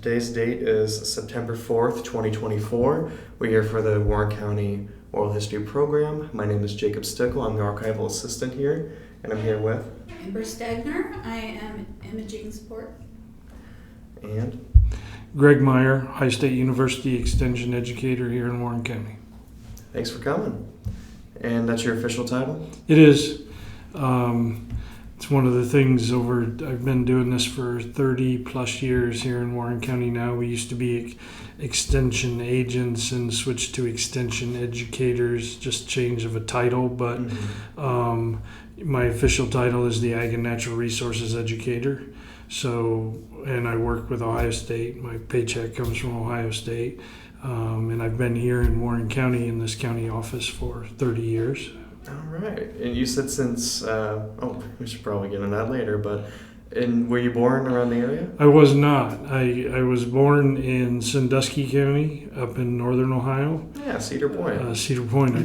Today's date is September 4th, 2024. We're here for the Warren County Oral History Program. My name is Jacob Stickle. I'm the archival assistant here, and I'm here with Amber Stagner. I am imaging support. And Greg Meyer, High State University Extension Educator here in Warren County. thanks for coming. And that's your official title? It is. It's one of the things I've been doing this for 30 plus years here in Warren County now. We used to be extension agents and switched to extension educators, just change of a title. But my official title is the Ag and Natural Resources Educator. So, and I work with Ohio State. My paycheck comes from Ohio State. And I've been here in Warren County in this county office for 30 years. All right. And you said since, we should probably get into that later, but were you born around the area? I was not. I was born in Sandusky County up in northern Ohio. Yeah, Cedar Point. Cedar Point. I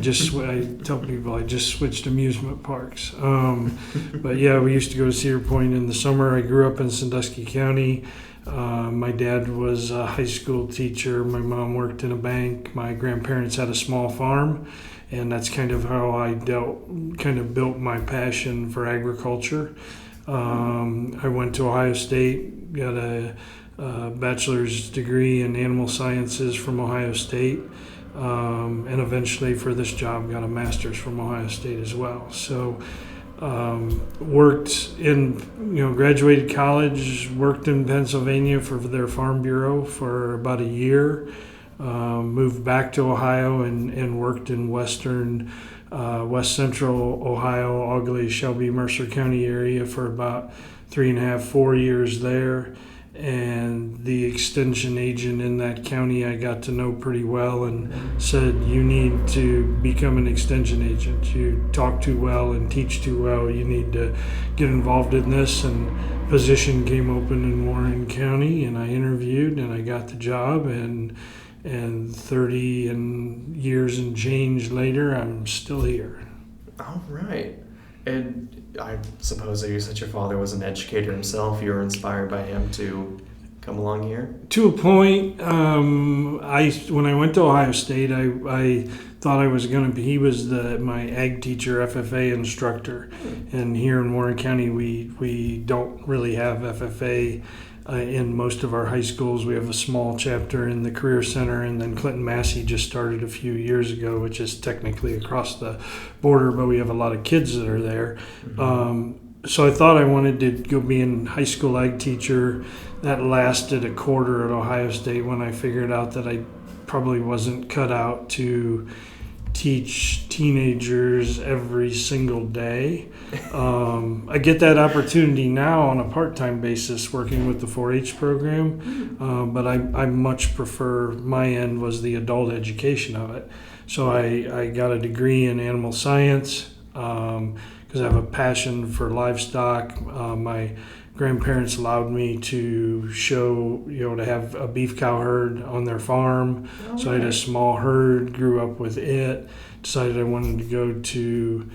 tell people I just switched amusement parks. But yeah, we used to go to Cedar Point in the summer. I grew up in Sandusky County. My dad was a high school teacher. My mom worked in a bank. My grandparents had a small farm. And that's kind of how I built my passion for agriculture. I went to Ohio State, got a bachelor's degree in animal sciences from Ohio State, and eventually for this job got a master's from Ohio State as well. So graduated college, worked in Pennsylvania for their Farm Bureau for about a year. Moved back to Ohio and worked in west central Ohio, Augley, Shelby, Mercer County area for about 3.5, 4 years there. And the extension agent in that county I got to know pretty well and said, you need to become an extension agent. You talk too well and teach too well. You need to get involved in this. And position came open in Warren County, and I interviewed and I got the job. And 30 years and change later, I'm still here. All right. And I suppose that you said your father was an educator himself. You were inspired by him to come along here? To a point. When I went to Ohio State, I thought I was going to be, he was my ag teacher, FFA instructor. And here in Warren County, we don't really have FFA. In most of our high schools, we have a small chapter in the Career Center, and then Clinton Massey just started a few years ago, which is technically across the border, but we have a lot of kids that are there. So I thought I wanted to go be a high school ag teacher. That lasted a quarter at Ohio State when I figured out that I probably wasn't cut out to teach teenagers every single day. I get that opportunity now on a part-time basis working with the 4-H program, but I much prefer, my end was the adult education of it. So I got a degree in animal science because I have a passion for livestock. My grandparents allowed me to to have a beef cow herd on their farm. Oh, so I had a small herd, grew up with it, decided I wanted to go to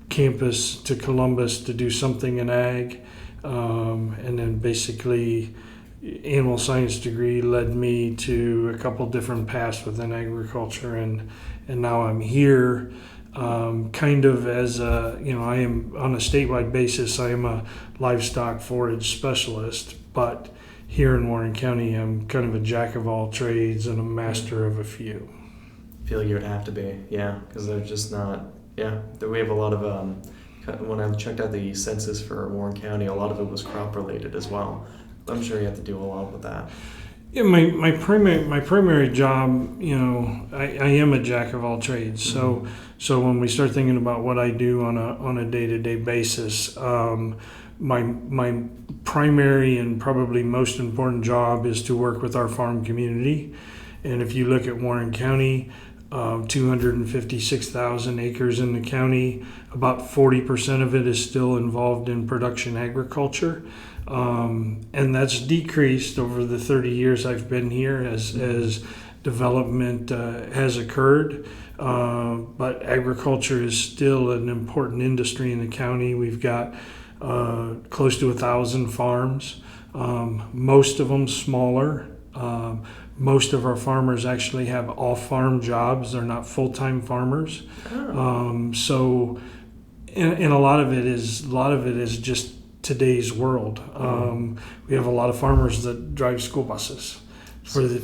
campus to Columbus to do something in ag. And then basically animal science degree led me to a couple different paths within agriculture. And now I'm here. Kind of as I am on a statewide basis, I am a livestock forage specialist, but here in Warren County, I'm kind of a jack of all trades and a master of a few. I feel like you would have to be, yeah, because they're just not, yeah. We have a lot of, when I checked out the census for Warren County, a lot of it was crop related as well. I'm sure you have to do a lot with that. Yeah, my primary job, I am a jack of all trades. So when we start thinking about what I do on a day-to-day basis, my primary and probably most important job is to work with our farm community. And if you look at Warren County, 256,000 acres in the county, about 40% of it is still involved in production agriculture. And that's decreased over the 30 years I've been here as development has occurred. But agriculture is still an important industry in the county. We've got close to 1,000 farms. Most of them smaller. Most of our farmers actually have off-farm jobs. They're not full-time farmers. So, and a lot of it is just today's world. We have a lot of farmers that drive school buses for the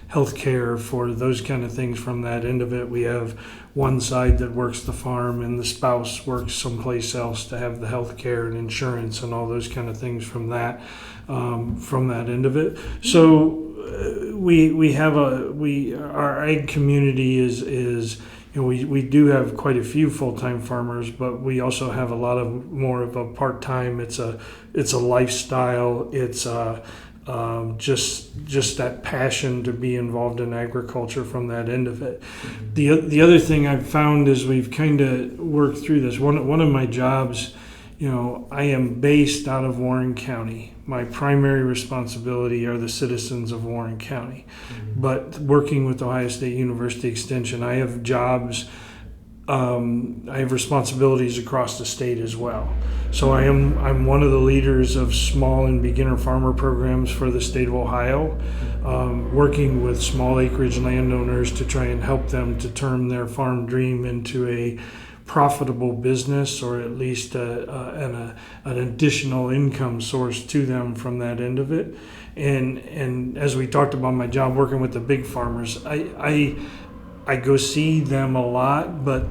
healthcare, for those kind of things. From that end of it, we have one side that works the farm, and the spouse works someplace else to have the healthcare and insurance and all those kind of things from that end of it. So our ag community is. We do have quite a few full-time farmers, but we also have a lot of more of a part-time. It's a lifestyle. It's just that passion to be involved in agriculture from that end of it. The other thing I've found is we've kind of worked through this. One of my jobs, I am based out of Warren County. My primary responsibility are the citizens of Warren County. But working with Ohio State University Extension, I have jobs, I have responsibilities across the state as well. So I'm one of the leaders of small and beginner farmer programs for the state of Ohio, working with small acreage landowners to try and help them to turn their farm dream into a profitable business, or at least an additional income source to them from that end of it. And as we talked about my job working with the big farmers, I go see them a lot, but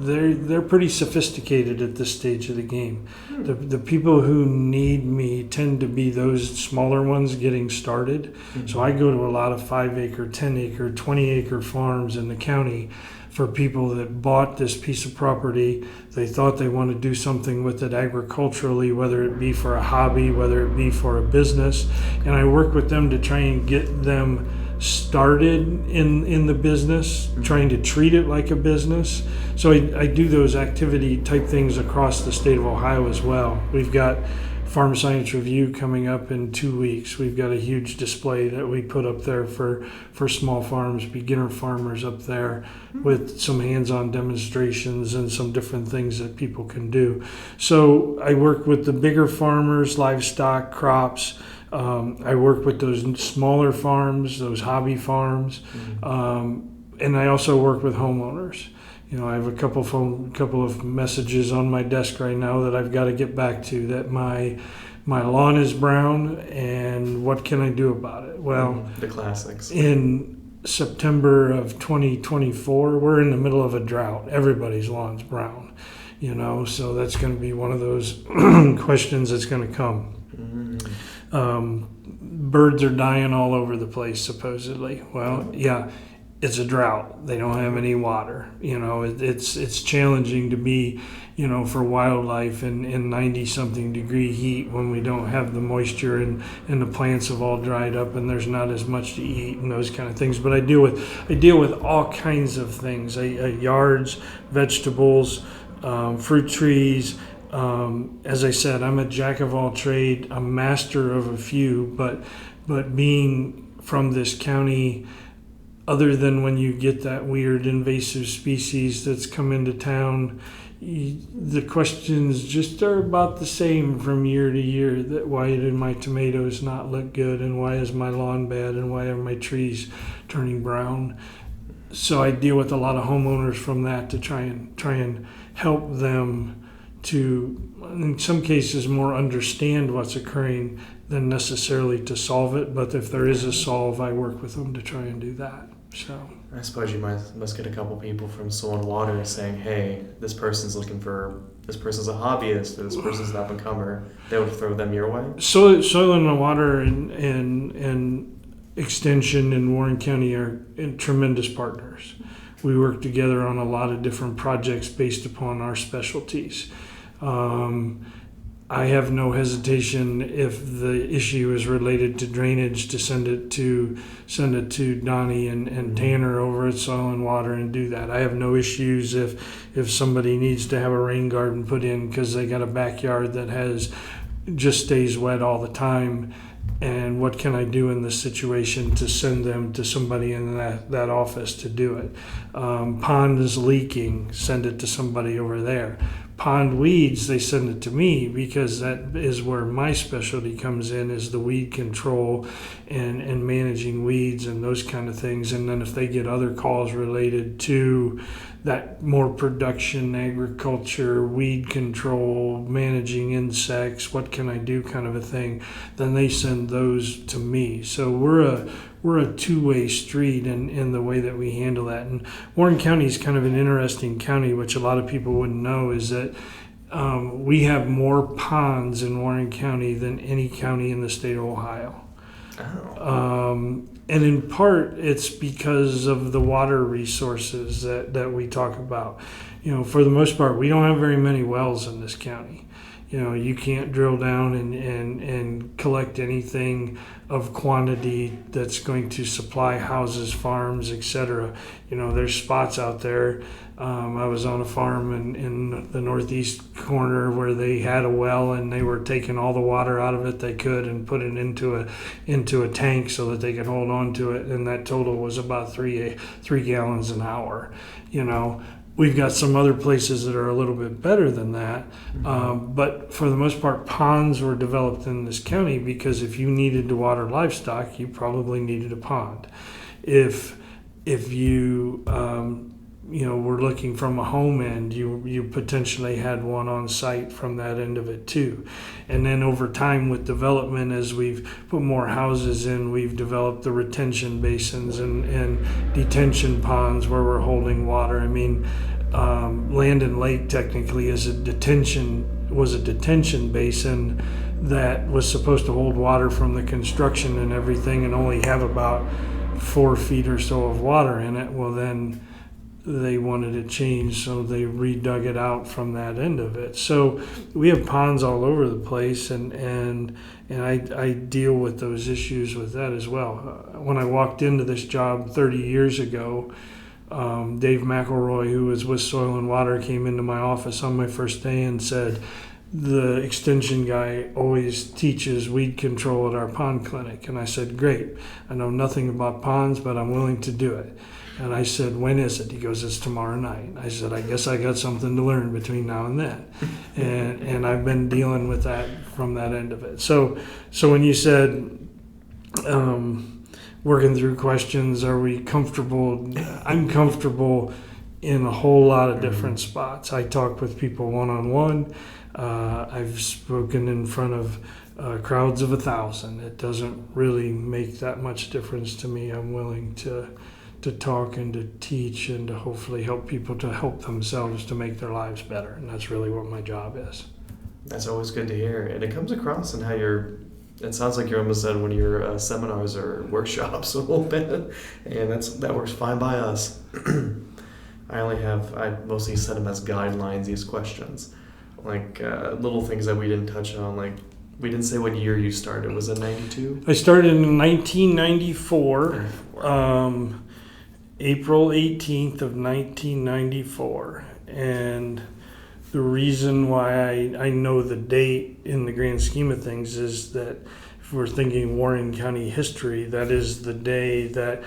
they're pretty sophisticated at this stage of the game. The people who need me tend to be those smaller ones getting started. So I go to a lot of 5-acre, 10-acre, 20-acre farms in the county for people that bought this piece of property. They thought they want to do something with it agriculturally, whether it be for a hobby, whether it be for a business. And I work with them to try and get them started in the business, trying to treat it like a business. So I do those activity type things across the state of Ohio as well. We've got Farm Science Review coming up in 2 weeks. We've got a huge display that we put up there for small farms, beginner farmers up there, with some hands-on demonstrations and some different things that people can do. So I work with the bigger farmers, livestock, crops. I work with those smaller farms, those hobby farms, and I also work with homeowners. I have a couple of messages on my desk right now that I've got to get back to, that my lawn is brown, and what can I do about it? Well, the classics. In September of 2024, we're in the middle of a drought. Everybody's lawn's brown, so that's going to be one of those questions that's going to come. Birds are dying all over the place, supposedly. Well, yeah. It's a drought. They don't have any water. It's challenging to be, for wildlife in 90-something degree heat when we don't have the moisture and the plants have all dried up and there's not as much to eat and those kind of things. But I deal with all kinds of things: yards, vegetables, fruit trees. As I said, I'm a jack of all trade, a master of a few. But being from this county, other than when you get that weird invasive species that's come into town, the questions just are about the same from year to year. That why did my tomatoes not look good, and why is my lawn bad, and why are my trees turning brown? So I deal with a lot of homeowners from that to try and help them to, in some cases, more understand what's occurring than necessarily to solve it. But if there is a solve, I work with them to try and do that. So I suppose you must get a couple people from Soil and Water saying, hey, this person's a hobbyist, or this person's an up-and-comer. They would throw them your way? Soil and Water and Extension in Warren County are tremendous partners. We work together on a lot of different projects based upon our specialties. I have no hesitation, if the issue is related to drainage, to send it to Donnie and Tanner over at Soil and Water and do that. I have no issues if somebody needs to have a rain garden put in because they got a backyard that just stays wet all the time. And what can I do in this situation to send them to somebody in that office to do it? Pond is leaking, send it to somebody over there. pond weeds, they send it to me because that is where my specialty comes in, is the weed control and managing weeds and those kind of things. And then if they get other calls related to that more production, agriculture, weed control, managing insects, what can I do kind of a thing, then they send those to me. So we're a two-way street in the way that we handle that. And Warren County is kind of an interesting county, which a lot of people wouldn't know, is that we have more ponds in Warren County than any county in the state of Ohio. Oh. And in part, it's because of the water resources that we talk about. For the most part, we don't have very many wells in this county. You can't drill down and collect anything of quantity that's going to supply houses, farms, etc. There's spots out there. I was on a farm in the northeast corner where they had a well, and they were taking all the water out of it they could and put it into a tank so that they could hold on to it, and that total was about three gallons an hour. We've got some other places that are a little bit better than that, but for the most part, ponds were developed in this county because if you needed to water livestock, you probably needed a pond. If you were looking from a home end, you potentially had one on site from that end of it too. And then over time with development, as we've put more houses in, we've developed the retention basins and detention ponds where we're holding water. I mean, Land and Lake technically was a detention basin that was supposed to hold water from the construction and everything and only have about 4 feet or so of water in it. Well, then they wanted it changed, so they redug it out from that end of it. So we have ponds all over the place, and I deal with those issues with that as well. When I walked into this job 30 years ago, Dave McElroy, who was with Soil and Water, came into my office on my first day and said, "The extension guy always teaches weed control at our pond clinic." And I said, "Great. I know nothing about ponds, but I'm willing to do it." And I said, "When is it?" He goes, "It's tomorrow night." I said, "I guess I got something to learn between now and then." and I've been dealing with that from that end of it. So when you said working through questions, are we comfortable? I'm comfortable in a whole lot of different spots. I talk with people one-on-one. I've spoken in front of crowds of 1,000. It doesn't really make that much difference to me. I'm willing to talk and to teach and to hopefully help people to help themselves to make their lives better. And that's really what my job is. That's always good to hear. And it comes across in how it sounds like you're almost at one of your seminars or workshops a little bit. And that works fine by us. I mostly set them as guidelines, these questions. Like little things that we didn't touch on, like we didn't say what year you started. Was it 92? I started in 1994. April 18th of 1994, and the reason why I know the date in the grand scheme of things is that if we're thinking Warren County history, that is the day that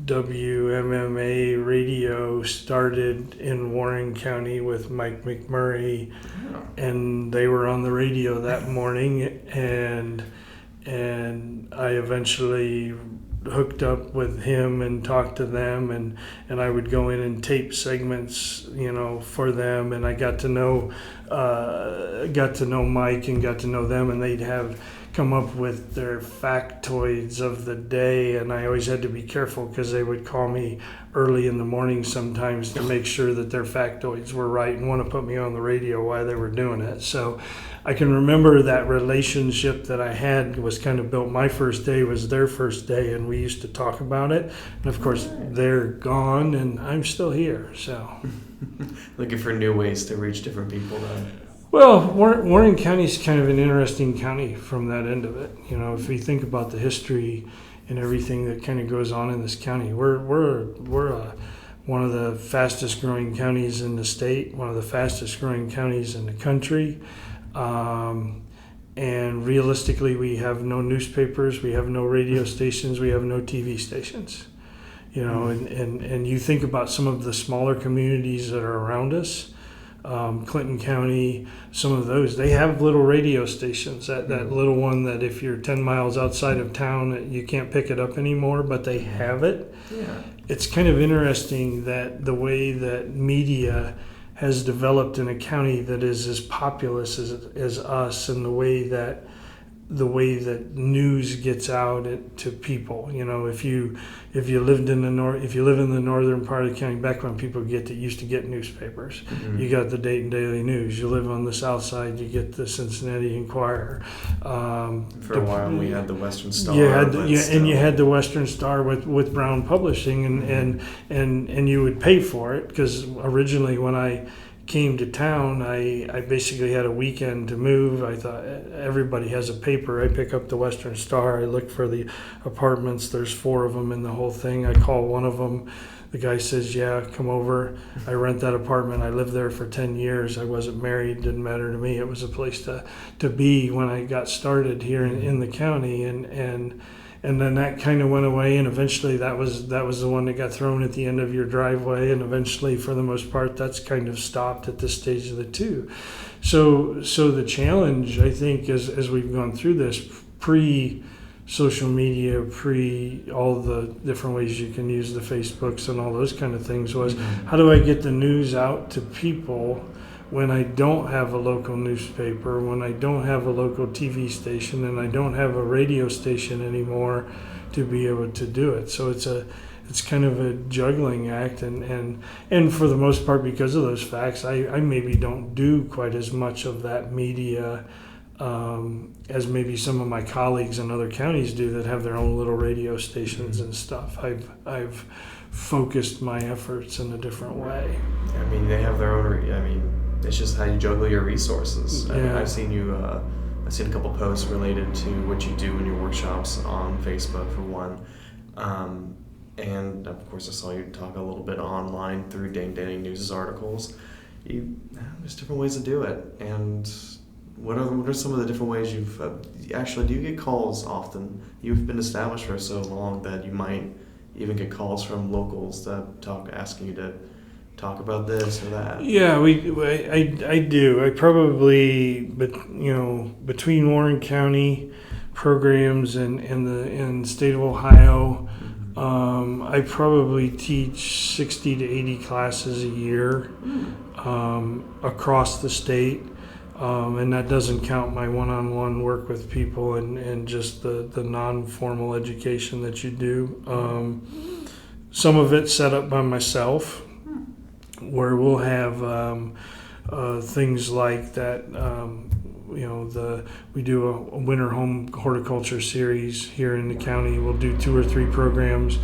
WMMA radio started in Warren County with Mike McMurray, and they were on the radio that morning, and I eventually hooked up with him and talked to them, and I would go in and tape segments, for them, and I got to know Mike and got to know them, and they'd have come up with their factoids of the day, and I always had to be careful because they would call me early in the morning sometimes to make sure that their factoids were right and want to put me on the radio while they were doing it. So I can remember that relationship that I had was kind of built. My first day was their first day, and we used to talk about it. And of course, they're gone, and I'm still here. So, looking for new ways to reach different people, then. Well, Warren County is kind of an interesting county from that end of it. If you think about the history and everything that kind of goes on in this county, we're one of the fastest growing counties in the state, one of the fastest growing counties in the country. And realistically, we have no newspapers, we have no radio stations, we have no TV stations. And you think about some of the smaller communities that are around us. Clinton County, some of those, they have little radio stations. That little one that if you're 10 miles outside of town, you can't pick it up anymore, but they have it. Yeah. It's kind of interesting that the way that media has developed in a county that is as populous as us, and the way that news gets out to people. If you lived in if you live in the northern part of the county, back when people used to get newspapers, you got the Dayton Daily News. You live on the south side, you get the Cincinnati Enquirer. For a while, we had the Western Star. You had the Western Star with Brown Publishing, and you would pay for it, because originally when I came to town, I basically had a weekend to move. I thought everybody has a paper. I pick up the Western Star. I look for the apartments. There's 4 of them in the whole thing. I call one of them. The guy says, yeah, come over. I rent that apartment. I lived there for 10 years. I wasn't married. Didn't matter to me. It was a place to be when I got started here in the county. And then that kind of went away, and eventually that was the one that got thrown at the end of your driveway, and eventually, for the most part, that's kind of stopped at this stage of the two. So the challenge, I think, as we've gone through this, pre-social media, pre all the different ways you can use the Facebooks and all those kind of things, was how do I get the news out to people when I don't have a local newspaper, when I don't have a local TV station, and I don't have a radio station anymore to be able to do it. So it's kind of a juggling act, and for the most part, because of those facts, I maybe don't do quite as much of that media as maybe some of my colleagues in other counties do that have their own little radio stations and stuff. I've focused my efforts in a different way. I mean, they have their own. It's just how you juggle your resources. Yeah. I've seen a couple posts related to what you do in your workshops on Facebook, for one. And of course, I saw you talk a little bit online through Dayton Daily News' articles. There's different ways to do it. And what are some of the different ways you've actually, do you get calls often? You've been established for so long that you might even get calls from locals that asking you to talk about this or that. Yeah, I do. I probably, between Warren County programs and the state of Ohio, I probably teach 60 to 80 classes a year across the state, and that doesn't count my one-on-one work with people and just the non-formal education that you do. Some of it set up by myself, where we'll have things like that. We do a winter home horticulture series here in the county. We'll do 2 or 3 programs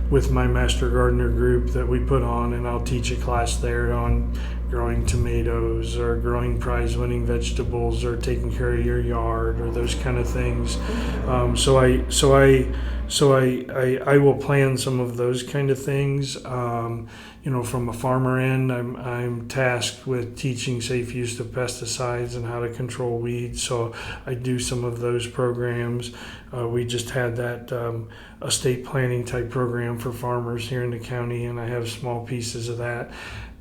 with my Master Gardener group that we put on, and I'll teach a class there on growing tomatoes or growing prize-winning vegetables or taking care of your yard or those kind of things. So I will plan some of those kind of things. From a farmer end, I'm tasked with teaching safe use of pesticides and how to control weeds. So I do some of those programs. We just had that estate planning type program for farmers here in the county, and I have small pieces of that.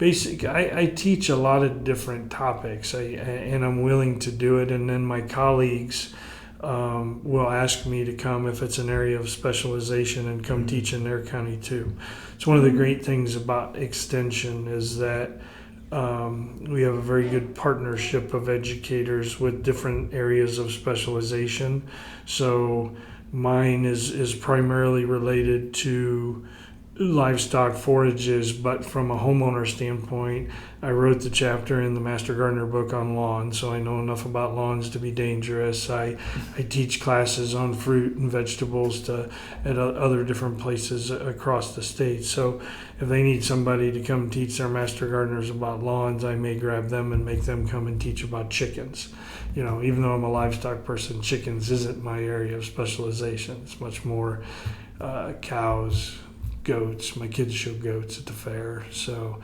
I teach a lot of different topics, and I'm willing to do it. And then my colleagues will ask me to come if it's an area of specialization and come teach in their county too. It's one of the great things about Extension is that we have a very good partnership of educators with different areas of specialization. So mine is primarily related to livestock forages, but from a homeowner standpoint, I wrote the chapter in the Master Gardener book on lawns, so I know enough about lawns to be dangerous. I teach classes on fruit and vegetables at other different places across the state. So if they need somebody to come teach their Master Gardeners about lawns, I may grab them and make them come and teach about chickens. Even though I'm a livestock person, chickens isn't my area of specialization. It's much more cows, goats. My kids show goats at the fair, so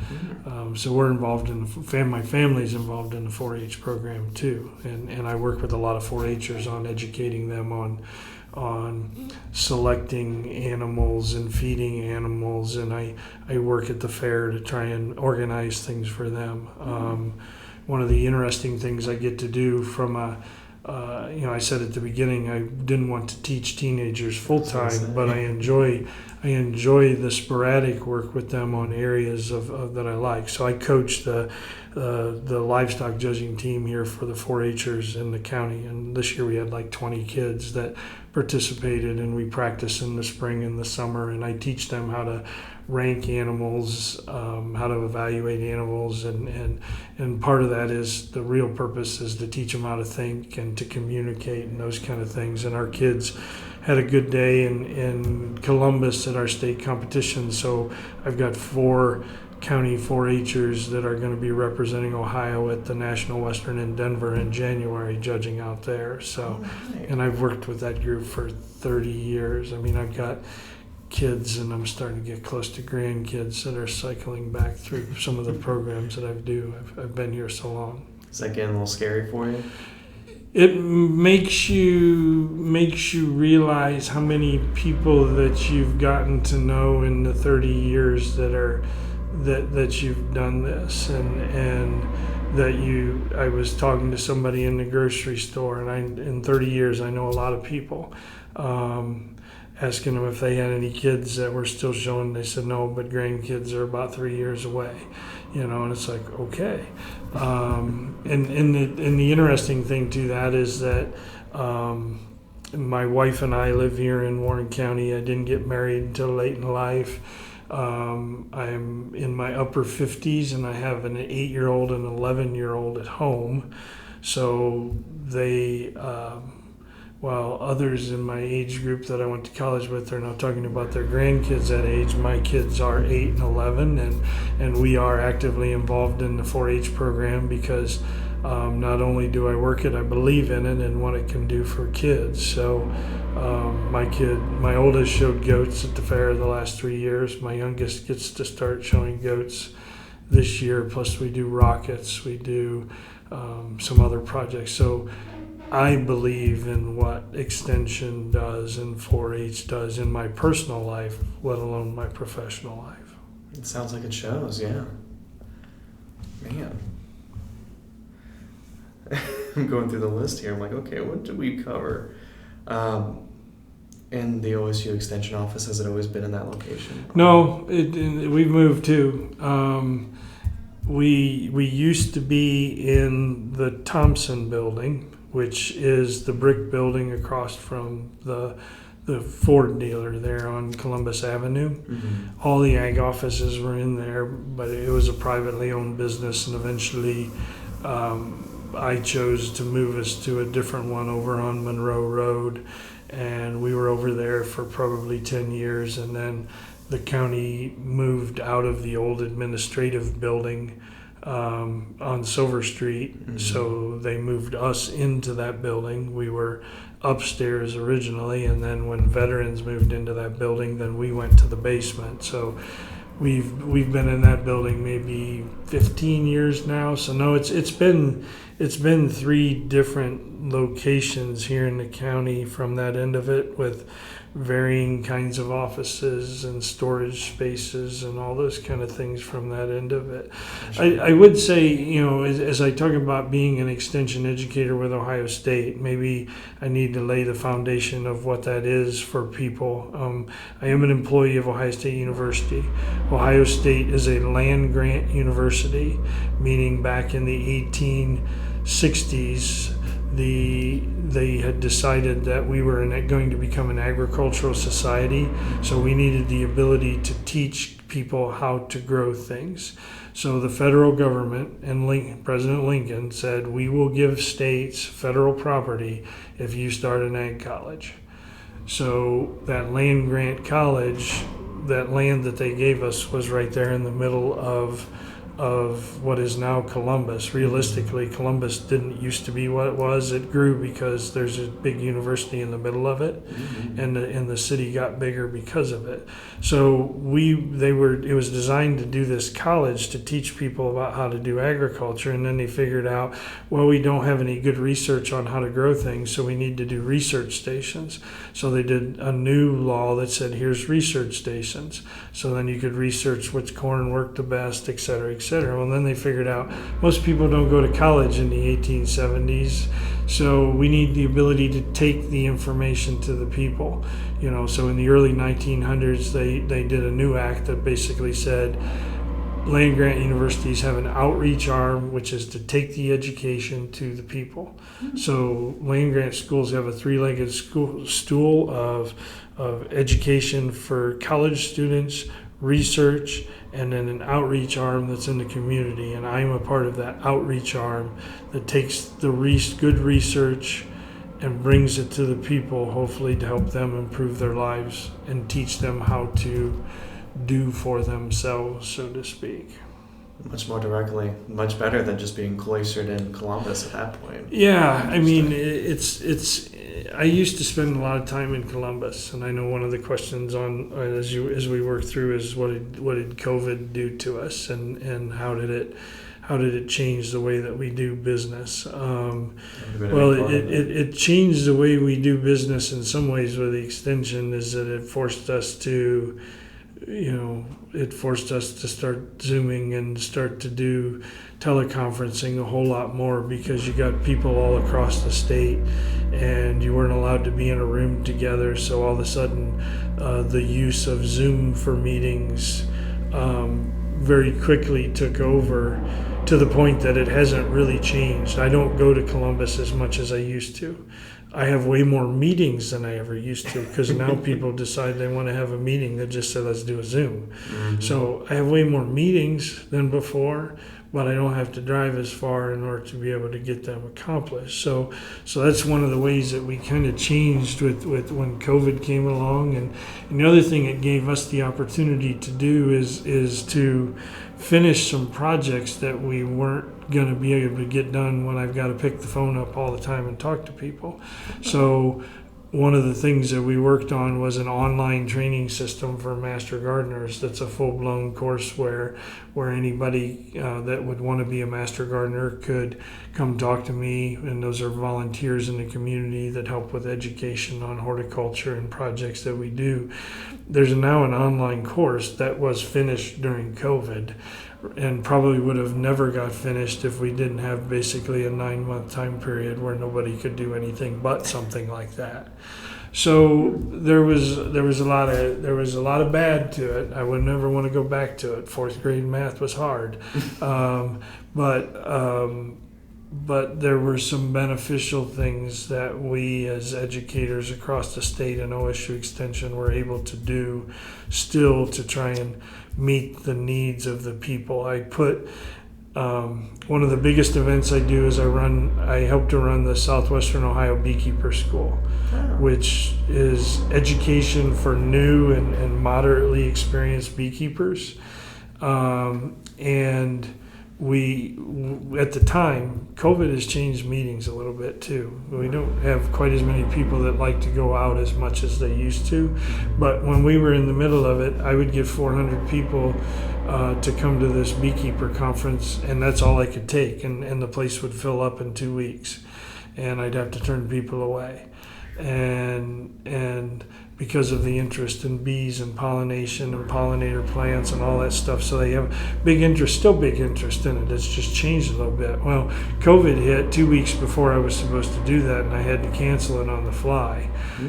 we're involved in my family's involved in the 4-H program too, and I work with a lot of 4-H'ers on educating them on on selecting animals and feeding animals, and I work at the fair to try and organize things for them. One of the interesting things I get to do from I said at the beginning I didn't want to teach teenagers full time, but I enjoy the sporadic work with them on areas of that I like. So I coach the livestock judging team here for the 4-Hers in the county, and this year we had like 20 kids that participated, and we practice in the spring and the summer, and I teach them how to rank animals, how to evaluate animals, and part of that is the real purpose is to teach them how to think and to communicate and those kind of things. And our kids had a good day in Columbus at our state competition, so I've got 4 county 4-Hers that are going to be representing Ohio at the National Western in Denver in January, judging out there. So, and I've worked with that group for 30 years. I mean, I've got kids, and I'm starting to get close to grandkids that are cycling back through some of the programs that I've been here so long. Is that getting a little scary for you? It makes you realize how many people that you've gotten to know in the 30 years that you've done this, and that I was talking to somebody in the grocery store, and in 30 years I know a lot of people, asking them if they had any kids that were still showing. They said no, but grandkids are about 3 years away, and it's like, okay. And the interesting thing to that is that my wife and I live here in Warren County. I didn't get married until late in life. I'm in my upper 50s, and I have an 8-year-old and an 11-year-old at home. So they, while others in my age group that I went to college with are now talking about their grandkids that age, my kids are 8 and 11, and we are actively involved in the 4-H program because not only do I work it, I believe in it and what it can do for kids. So my oldest showed goats at the fair the last 3 years. My youngest gets to start showing goats this year. Plus we do rockets, we do some other projects. So I believe in what Extension does and 4-H does in my personal life, let alone my professional life. It sounds like it shows, yeah. Man. I'm going through the list here. I'm like, okay, what did we cover? And the OSU Extension office, has it always been in that location? No, we've moved too. We used to be in the Thompson building, which is the brick building across from the Ford dealer there on Columbus Avenue. Mm-hmm. All the ag offices were in there, but it was a privately owned business, and eventually I chose to move us to a different one over on Monroe Road, and we were over there for probably 10 years, and then the county moved out of the old administrative building on Silver Street. Mm-hmm. So they moved us into that building. We were upstairs originally, and then when veterans moved into that building, then we went to the basement. So we've been in that building maybe 15 years now. So no, it's been 3 different locations here in the county from that end of it, with varying kinds of offices and storage spaces and all those kind of things from that end of it. I would say, as I talk about being an extension educator with Ohio State, maybe I need to lay the foundation of what that is for people. I am an employee of Ohio State University. Ohio State is a land grant university, meaning back in the 1860s, they had decided that we were going to become an agricultural society, so we needed the ability to teach people how to grow things. So the federal government and President Lincoln said, we will give states federal property if you start an ag college. So that land grant college, that land that they gave us was right there in the middle of of what is now Columbus. Realistically, Columbus didn't used to be what it was. It grew because there's a big university in the middle of it, and the city got bigger because of it. So it was designed to do this college to teach people about how to do agriculture, and then they figured out, well, we don't have any good research on how to grow things, so we need to do research stations. So they did a new law that said, here's research stations. So then you could research which corn worked the best, et cetera, et cetera. Well, then they figured out most people don't go to college in the 1870s, so we need the ability to take the information to the people. So in the early 1900s, they did a new act that basically said land-grant universities have an outreach arm, which is to take the education to the people. So land-grant schools have a three-legged stool of education for college students, research, and then an outreach arm that's in the community. And I'm a part of that outreach arm that takes the good research and brings it to the people, hopefully to help them improve their lives and teach them how to do for themselves, so to speak. Much more directly, much better than just being cloistered in Columbus at that point. Yeah, I mean, it's. I used to spend a lot of time in Columbus, and I know one of the questions on as we work through is what did COVID do to us, and how did it change the way that we do business? Well, it changed the way we do business in some ways. With the extension, is that it forced us to start Zooming and start to do teleconferencing a whole lot more, because you got people all across the state and you weren't allowed to be in a room together. So all of a sudden, the use of Zoom for meetings very quickly took over, to the point that it hasn't really changed. I don't go to Columbus as much as I used to. I have way more meetings than I ever used to, because now people decide they want to have a meeting that just said, let's do a Zoom. So I have way more meetings than before, but I don't have to drive as far in order to be able to get them accomplished. So that's one of the ways that we kind of changed with when COVID came along. And the other thing it gave us the opportunity to do is to finish some projects that we weren't going to be able to get done when I've got to pick the phone up all the time and talk to people. So one of the things that we worked on was an online training system for master gardeners. That's a full-blown course where anybody that would want to be a master gardener could come talk to me, and those are volunteers in the community that help with education on horticulture and projects that we do. There's now an online course that was finished during COVID, and probably would have never got finished if we didn't have basically a 9-month time period where nobody could do anything but something like that. So there was a lot of bad to it. I would never want to go back to it. 4th grade math was hard, but there were some beneficial things that we as educators across the state and OSU Extension were able to do still to try and meet the needs of the people. I put one of the biggest events I do is I help to run the Southwestern Ohio Beekeeper School, which is education for new and moderately experienced beekeepers. And we, at the time, COVID has changed meetings a little bit too. We don't have quite as many people that like to go out as much as they used to. But when we were in the middle of it, I would get 400 people to come to this beekeeper conference, and that's all I could take. And the place would fill up in 2 weeks, and I'd have to turn people away. And because of the interest in bees and pollination and pollinator plants and all that stuff. So they have still big interest in it. It's just changed a little bit. Well, COVID hit 2 weeks before I was supposed to do that, and I had to cancel it on the fly.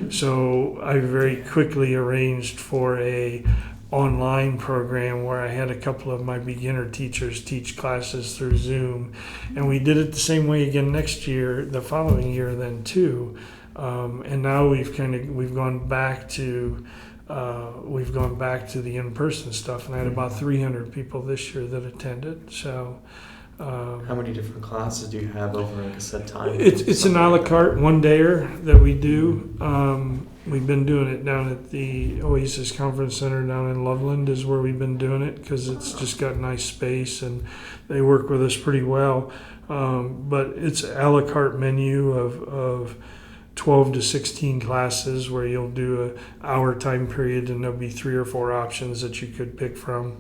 So I very quickly arranged for a online program where I had a couple of my beginner teachers teach classes through Zoom. And we did it the same way again the following year then too. And now we've gone back to the in-person stuff, and I had about 300 people this year that attended. So How many different classes do you have over like a set time? It's an a la carte one-dayer that we do. We've been doing it down at the Oasis Conference Center down in Loveland is where we've been doing it because it's just got nice space and they work with us pretty well. But it's a la carte menu of 12 to 16 classes where you'll do an hour time period and there'll be 3 or 4 options that you could pick from.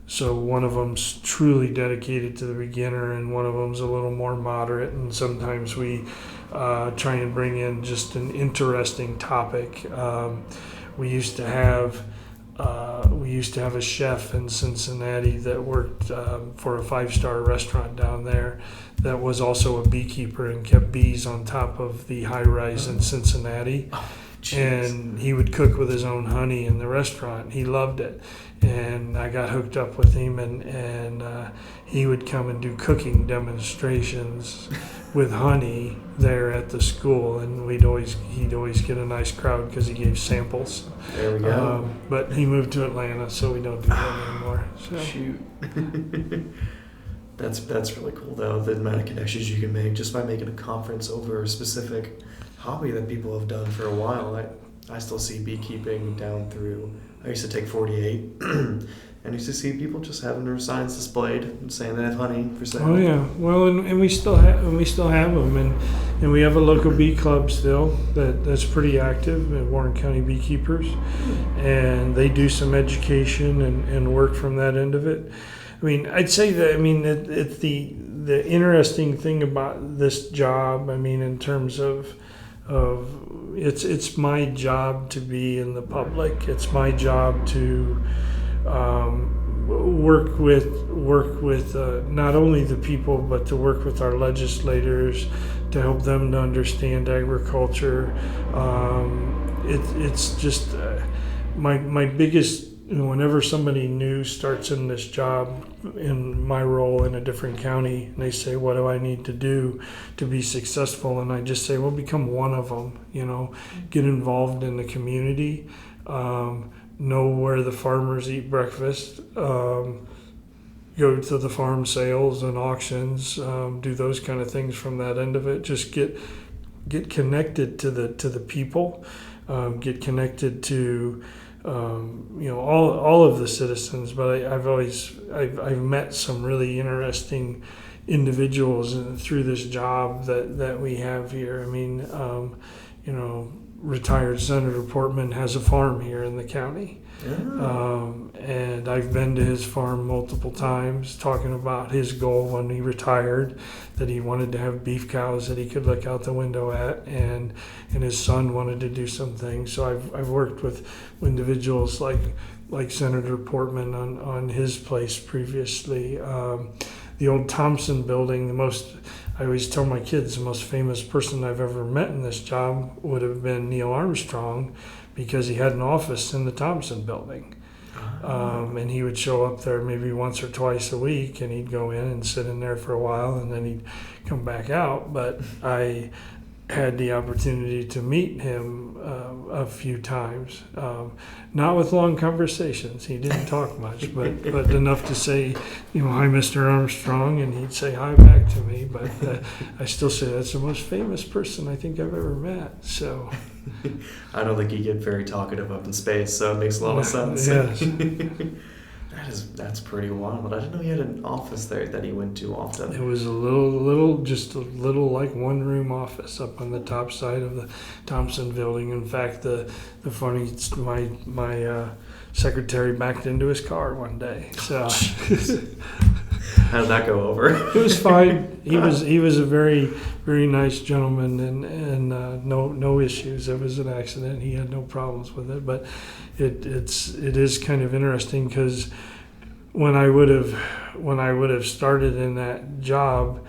So one of them's truly dedicated to the beginner and one of them's a little more moderate. And sometimes we try and bring in just an interesting topic. We used to have a chef in Cincinnati that worked for a 5-star restaurant down there that was also a beekeeper and kept bees on top of the high-rise in Cincinnati. And he would cook with his own honey in the restaurant. He loved it. And I got hooked up with him, and he would come and do cooking demonstrations with honey there at the school, and he'd always get a nice crowd because he gave samples. There we go. But he moved to Atlanta, so we don't do that anymore. So. Shoot. That's really cool though, the amount of connections you can make just by making a conference over a specific hobby that people have done for a while. I still see beekeeping down through. I used to take 48, and I used to see people just having their signs displayed and saying they have honey for sale. Oh yeah, well, and we still have them, and we have a local bee club still that's pretty active at Warren County Beekeepers, and they do some education and work from that end of it. I mean, I'd say that it's the interesting thing about this job. I mean, in terms of it's my job to be in the public. It's my job to work with not only the people, but to work with our legislators to help them to understand agriculture. It's just my biggest. Whenever somebody new starts in this job, in my role in a different county, and they say, "What do I need to do to be successful?" And I just say, "Well, become one of them. Get involved in the community, know where the farmers eat breakfast, go to the farm sales and auctions, do those kind of things from that end of it. Just get connected to the people, get connected to." All of the citizens, but I've met some really interesting individuals through this job that we have here. I mean, retired Senator Portman has a farm here in the county. Yeah. And I've been to his farm multiple times talking about his goal when he retired, that he wanted to have beef cows that he could look out the window at, and his son wanted to do some things. So I've worked with individuals like Senator Portman on his place previously. The old Thompson building, I always tell my kids the most famous person I've ever met in this job would have been Neil Armstrong, because he had an office in the Thompson building. And he would show up there maybe once or twice a week, and he'd go in and sit in there for a while, and then he'd come back out. But I had the opportunity to meet him a few times, not with long conversations. He didn't talk much, but enough to say, "Hi, Mr. Armstrong," and he'd say hi back to me. But I still say that's the most famous person I think I've ever met. So I don't think you get very talkative up in space, so it makes a lot of sense. Yes. That's pretty wild. I didn't know he had an office there that he went to often. It was just a little like one-room office up on the top side of the Thompson building. In fact, the funny, my secretary backed into his car one day. So how did that go over? It was fine. He was a very, very nice gentleman, and no issues. It was an accident. He had no problems with it. But it is kind of interesting because when I would have started in that job,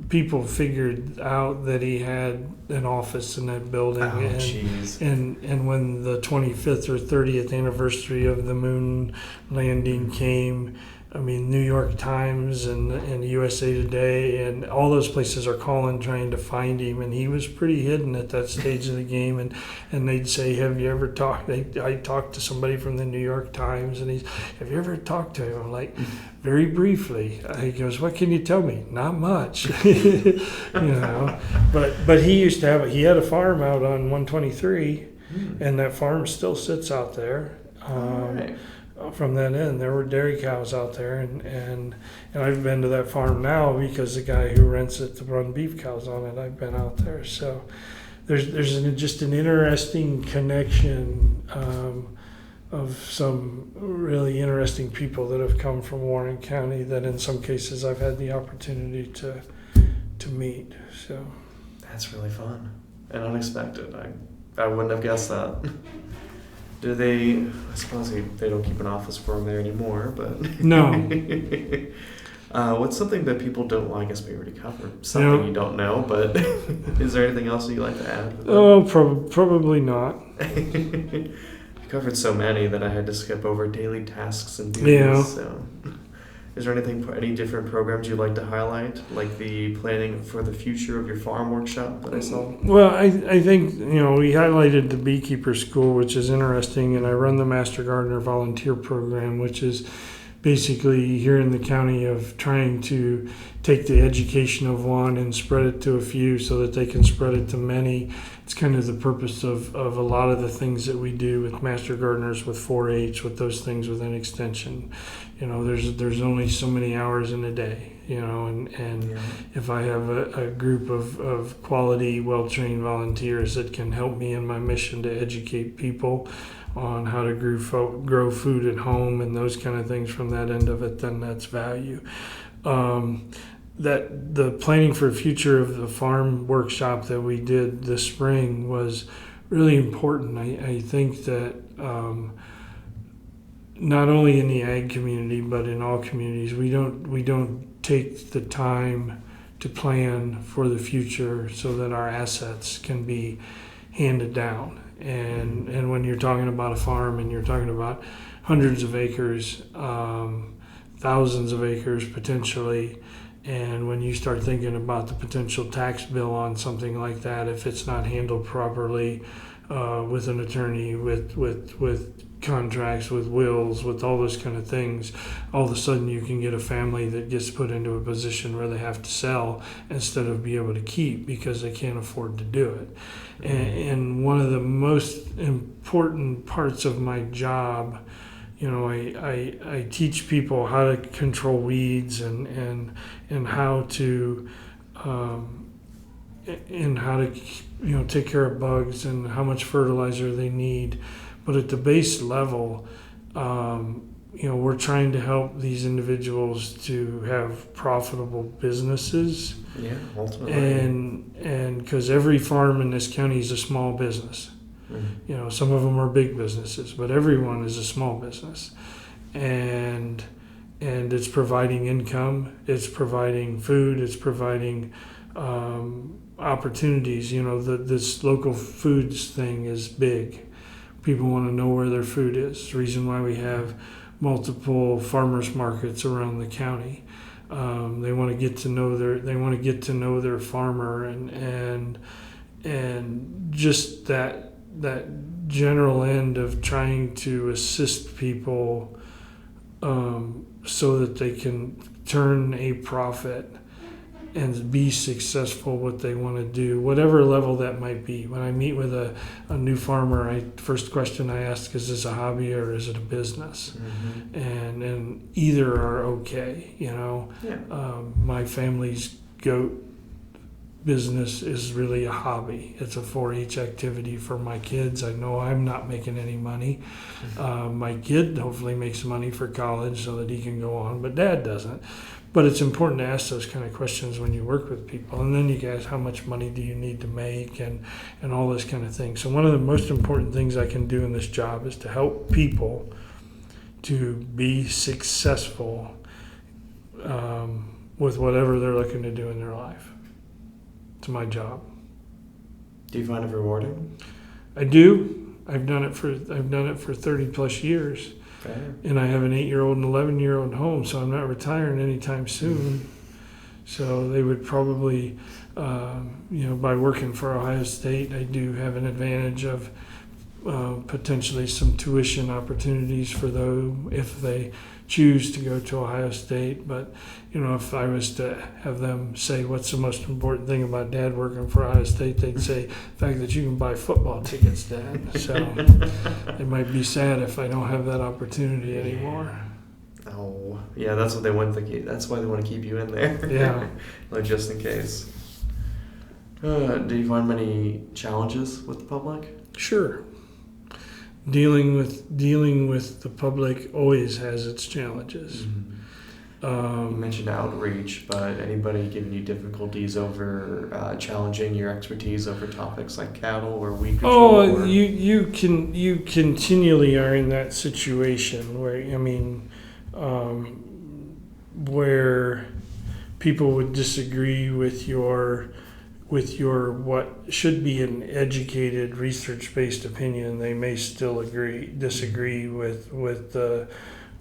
people figured out that he had an office in that building. And when the 25th or 30th anniversary of the moon landing came, I mean, New York Times and USA Today and all those places are calling trying to find him, and he was pretty hidden at that stage of the game. And they'd say, "Have you ever talked?" I talked to somebody from the New York Times, and "Have you ever talked to him?" I'm like, "Very briefly." He goes, "What can you tell me?" "Not much," you know. But he had a farm out on 123, and that farm still sits out there. Right. From that end, there were dairy cows out there, and I've been to that farm now because the guy who rents it to run beef cows on it, I've been out there. So there's just an interesting connection of some really interesting people that have come from Warren County that in some cases I've had the opportunity to meet. So That's really fun and unexpected. I wouldn't have guessed that. Do they? I suppose they don't keep an office firm there anymore, but no. What's something that people don't? Well, I guess we already covered something you don't know, but is there anything else you'd like to add? Oh, probably not. You covered so many that I had to skip over daily tasks and duties. Yeah. So, is there any different programs you'd like to highlight, like the planning for the future of your farm workshop that I saw? Well, I think, we highlighted the beekeeper school, which is interesting, and I run the Master Gardener volunteer program, which is basically here in the county of trying to take the education of one and spread it to a few so that they can spread it to many. It's kind of the purpose of a lot of the things that we do with Master Gardeners, with 4-H, with those things within Extension. There's only so many hours in a day, and if I have a group of quality, well-trained volunteers that can help me in my mission to educate people on how to grow food at home and those kind of things from that end of it, then that's value. That the planning for the future of the farm workshop that we did this spring was really important. I think that not only in the ag community but in all communities, we don't take the time to plan for the future so that our assets can be handed down. And when you're talking about a farm and you're talking about hundreds of acres, thousands of acres potentially, and when you start thinking about the potential tax bill on something like that, if it's not handled properly with an attorney, with contracts, with wills, with all those kind of things, all of a sudden you can get a family that gets put into a position where they have to sell instead of be able to keep because they can't afford to do it. And one of the most important parts of my job, I teach people how to control weeds and how to take care of bugs and how much fertilizer they need. But at the base level, we're trying to help these individuals to have profitable businesses. Yeah, ultimately. And because every farm in this county is a small business. Mm-hmm. Some of them are big businesses, but everyone is a small business. And it's providing income, it's providing food, it's providing opportunities. This local foods thing is big. People want to know where their food is. The reason why we have multiple farmers markets around the county. They want to get to know their farmer and just that general end of trying to assist people so that they can turn a profit and be successful what they want to do, whatever level that might be. When I meet with a new farmer, first question I ask is this a hobby or is it a business? Mm-hmm. And either are okay, Yeah. My family's goat business is really a hobby. It's a 4-H activity for my kids. I know I'm not making any money. Mm-hmm. My kid hopefully makes money for college so that he can go on, but Dad doesn't. But it's important to ask those kind of questions when you work with people. And then you guys, how much money do you need to make and all this kind of thing. So one of the most important things I can do in this job is to help people to be successful with whatever they're looking to do in their life. It's my job. Do you find it rewarding? I do. I've done it for 30 plus years. Fair. and I have an 8-year-old and 11-year-old home, so I'm not retiring anytime soon. So they would probably, by working for Ohio State, I do have an advantage of potentially some tuition opportunities for those if they choose to go to Ohio State. But, if I was to have them say what's the most important thing about Dad working for Ohio State, they'd say the fact that you can buy football tickets, Dad. So it might be sad if I don't have that opportunity anymore. Oh, yeah, that's what they want that's why they want to keep you in there. Yeah. Like, just in case. Do you find many challenges with the public? Sure. Dealing with the public always has its challenges. You mentioned outreach, but anybody giving you difficulties over challenging your expertise over topics like cattle or weed control? You continually are in that situation where people would disagree with your what should be an educated, research-based opinion. They may still disagree with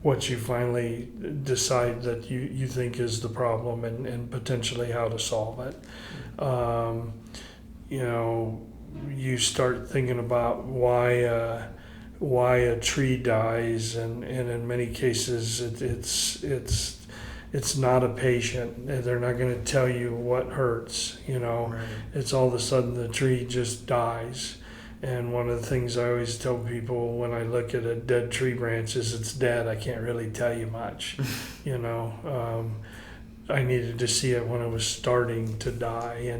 what you finally decide that you think is the problem and potentially how to solve it. You start thinking about why a tree dies, and in many cases it's not a patient. They're not going to tell you what hurts. Right. It's all of a sudden the tree just dies. And one of the things I always tell people when I look at a dead tree branch is it's dead. I can't really tell you much. I needed to see it when it was starting to die,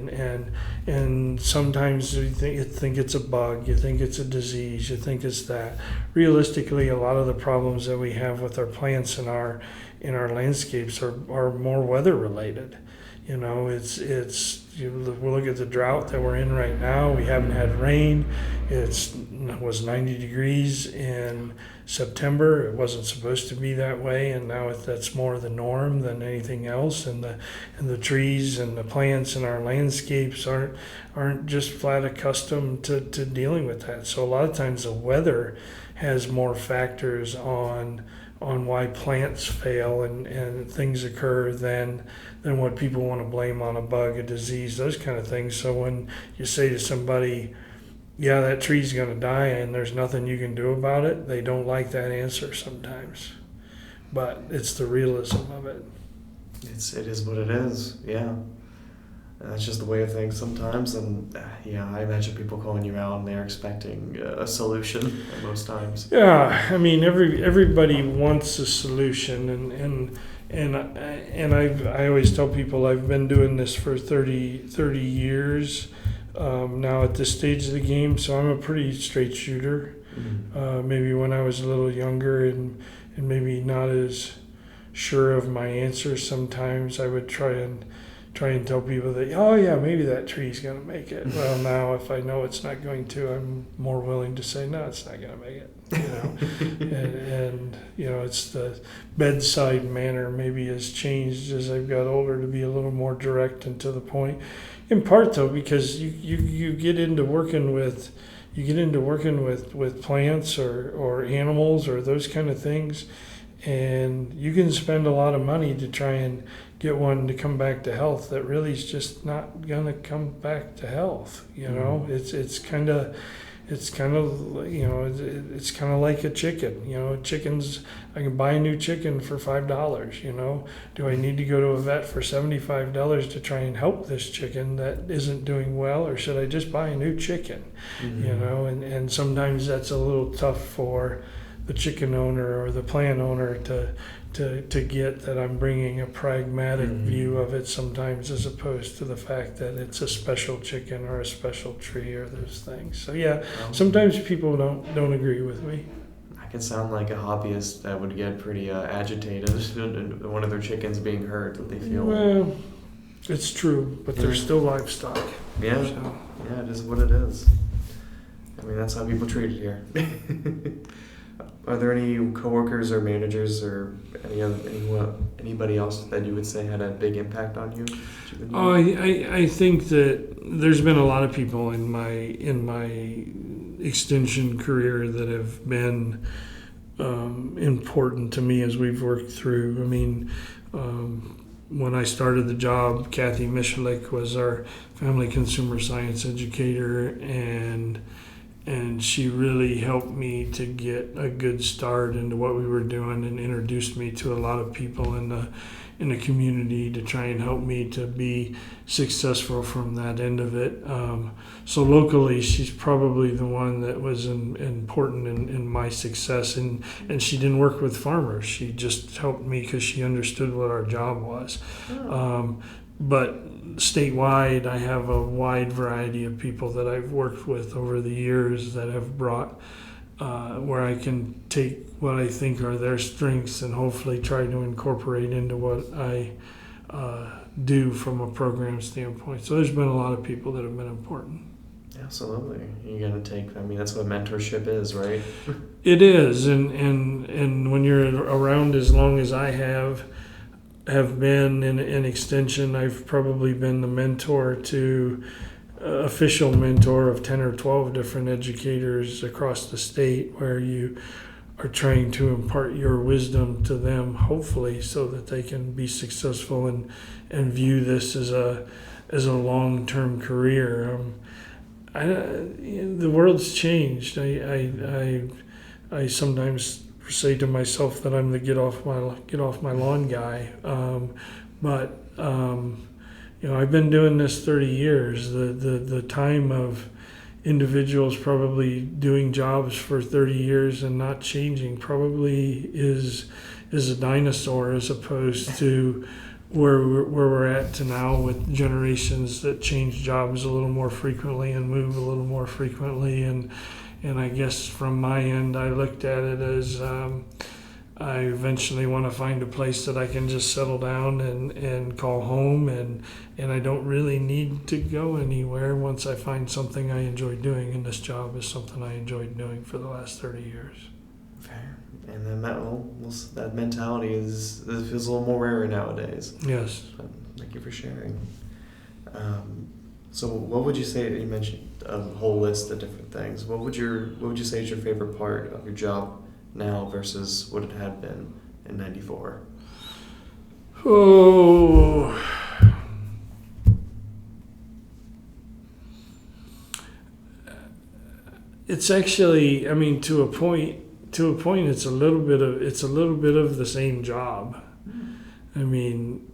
and sometimes you think it's a bug, you think it's a disease, you think it's that. Realistically, a lot of the problems that we have with our plants in our landscapes are more weather related. We look at the drought that we're in right now. We haven't had rain. It was 90 degrees in September. It wasn't supposed to be that way, and now that's more the norm than anything else. And the trees and the plants in our landscapes aren't just flat accustomed to dealing with that. So a lot of times the weather has more factors on why plants fail and things occur than what people want to blame on a bug, a disease, those kind of things. So when you say to somebody, yeah, that tree's going to die and there's nothing you can do about it, they don't like that answer sometimes. But it's the realism of it. It is what it is, yeah. That's just the way of things sometimes, and I imagine people calling you out and they're expecting a solution most times. Yeah, everybody wants a solution, and I always tell people I've been doing this for 30 years now at this stage of the game, so I'm a pretty straight shooter. Maybe when I was a little younger and maybe not as sure of my answers, sometimes I would try and tell people that, oh yeah, maybe that tree's going to make it. Well, now if I know it's not going to, I'm more willing to say, no, it's not going to make it. And it's the bedside manner maybe has changed as I've got older to be a little more direct and to the point. In part though, because you get into working with plants or animals or those kind of things, and you can spend a lot of money to try and get one to come back to health that really is just not gonna come back to health. It's kind of like a chicken. Chickens, I can buy a new chicken for $5. Do I need to go to a vet for $75 to try and help this chicken that isn't doing well, or should I just buy a new chicken? And sometimes that's a little tough for the chicken owner or the plant owner to get that I'm bringing a pragmatic view of it sometimes, as opposed to the fact that it's a special chicken or a special tree or those things. So sometimes people don't agree with me. I can sound like a hobbyist that would get pretty agitated one of their chickens being hurt, that they feel. Well, it's true, but they're still livestock. Yeah, So. Yeah, it is what it is. That's how people treat it here. Are there any coworkers or managers or anybody else that you would say had a big impact on you? I think that there's been a lot of people in my extension career that have been important to me as we've worked through. I mean, when I started the job, Kathy Michalik was our family consumer science educator, and she really helped me to get a good start into what we were doing and introduced me to a lot of people in the community to try and help me to be successful from that end of it. So locally, she's probably the one that was important in my success, and she didn't work with farmers. She just helped me because she understood what our job was. But statewide, I have a wide variety of people that I've worked with over the years that have brought where I can take what I think are their strengths and hopefully try to incorporate into what I do from a program standpoint. So there's been a lot of people that have been important. Absolutely. You got to take, I mean, that's what mentorship is, right? It is, and when you're around as long as I have been in extension, I've probably been the mentor to official mentor of 10 or 12 different educators across the state, where you are trying to impart your wisdom to them, hopefully, so that they can be successful and view this as a long-term career. The world's changed. I sometimes say to myself that I'm the get off my lawn guy, but I've been doing this 30 years. The time of individuals probably doing jobs for 30 years and not changing probably is a dinosaur, as opposed to where we're at to now, with generations that change jobs a little more frequently and move a little more frequently. And I guess from my end, I looked at it as I eventually want to find a place that I can just settle down and call home, and I don't really need to go anywhere once I find something I enjoy doing, and this job is something I enjoyed doing for the last 30 years. Fair. And then that mentality feels a little more rare nowadays. Yes. But thank you for sharing. So what would you say, you mentioned a whole list of different things. What would you say is your favorite part of your job now versus what it had been in '94? Oh, it's actually, I mean, to a point, it's a little bit of the same job. I mean,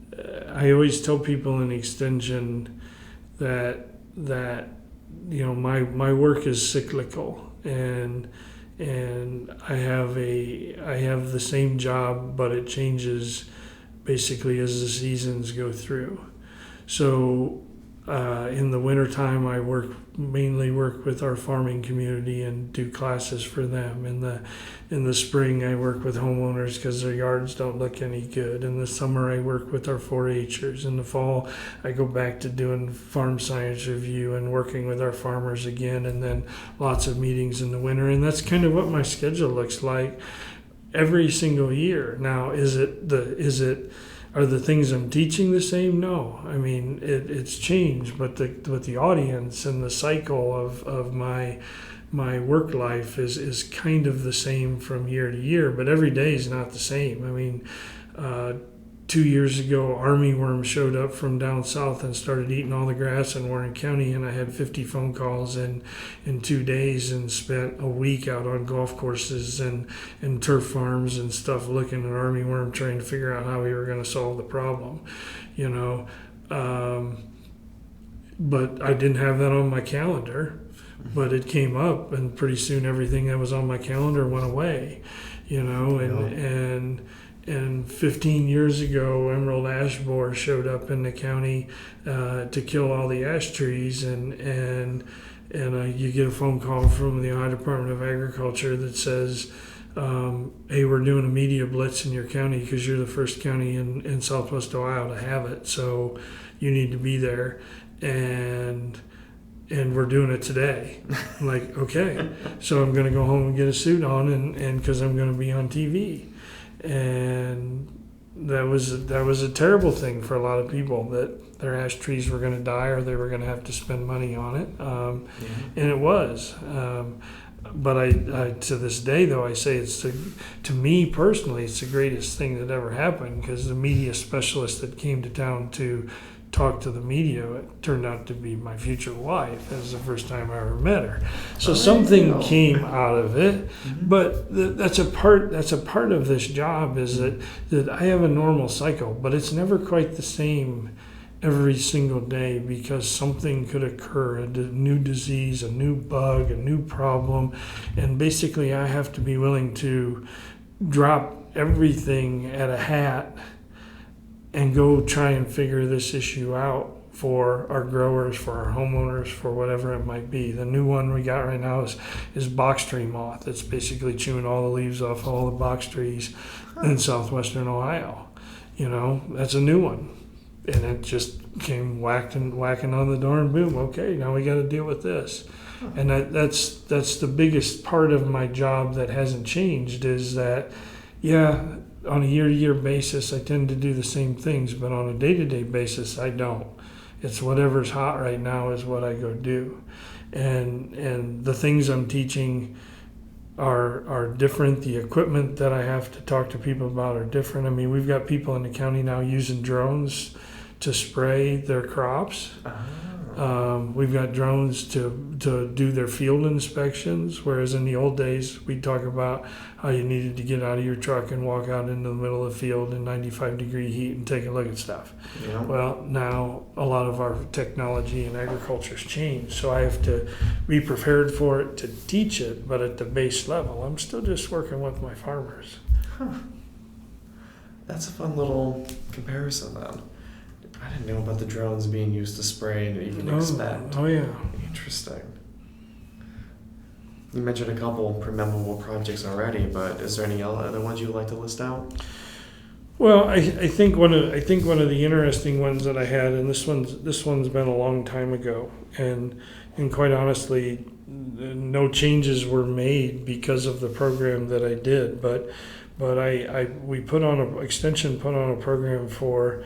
I always tell people in extension that my work is cyclical, and I have the same job, but it changes basically as the seasons go through. So in the wintertime, I mainly work with our farming community and do classes for them. In the spring, I work with homeowners because their yards don't look any good. In the summer, I work with our 4-H'ers. In the fall, I go back to doing farm science review and working with our farmers again, and then lots of meetings in the winter. And that's kind of what my schedule looks like every single year. Now, are the things I'm teaching the same? No. I mean, it's changed, but the audience and the cycle of my work life is kind of the same from year to year, but every day is not the same. I mean, 2 years ago, armyworm showed up from down south and started eating all the grass in Warren County, and I had 50 phone calls in 2 days and spent a week out on golf courses and turf farms and stuff looking at armyworm, trying to figure out how we were going to solve the problem, but I didn't have that on my calendar, but it came up, and pretty soon everything that was on my calendar went away, and 15 years ago, emerald ash borer showed up in the county to kill all the ash trees, and you get a phone call from the Ohio Department of Agriculture that says, hey, we're doing a media blitz in your county because you're the first county in Southwest Ohio to have it, so you need to be there, and we're doing it today. I'm like, okay, so I'm going to go home and get a suit on, and because I'm going to be on TV. And that was a terrible thing for a lot of people, that their ash trees were going to die or they were going to have to spend money on it, and it was. but I to this day though I say to me personally it's the greatest thing that ever happened, because the media specialist that came to town to talk to the media, it turned out to be my future wife. That was the first time I ever met her. So something came out of it, but that's a part of this job, is that I have a normal cycle, but it's never quite the same every single day, because something could occur, a new disease, a new bug, a new problem, and basically I have to be willing to drop everything at a hat and go try and figure this issue out for our growers, for our homeowners, for whatever it might be. The new one we got right now is box tree moth. It's basically chewing all the leaves off all the box trees in southwestern Ohio. That's a new one. And it just came whacking on the door, and boom, okay, now we got to deal with this. And that's the biggest part of my job that hasn't changed, is that, on a year-to-year basis, I tend to do the same things, but on a day-to-day basis, I don't. It's whatever's hot right now is what I go do. And the things I'm teaching are different. The equipment that I have to talk to people about are different. I mean, we've got people in the county now using drones to spray their crops. We've got drones to do their field inspections, whereas in the old days we'd talk about how you needed to get out of your truck and walk out into the middle of the field in 95-degree heat and take a look at stuff. Yeah. Well, now a lot of our technology in agriculture's changed, so I have to be prepared for it to teach it, but at the base level I'm still just working with my farmers. That's a fun little comparison then. I didn't know about the drones being used to spray and even expect. Oh yeah. Interesting. You mentioned a couple memorable projects already, but is there any other ones you'd like to list out? Well, I think one of the interesting ones that I had, and this one's been a long time ago, and quite honestly, no changes were made because of the program that I did, but Extension put on a program for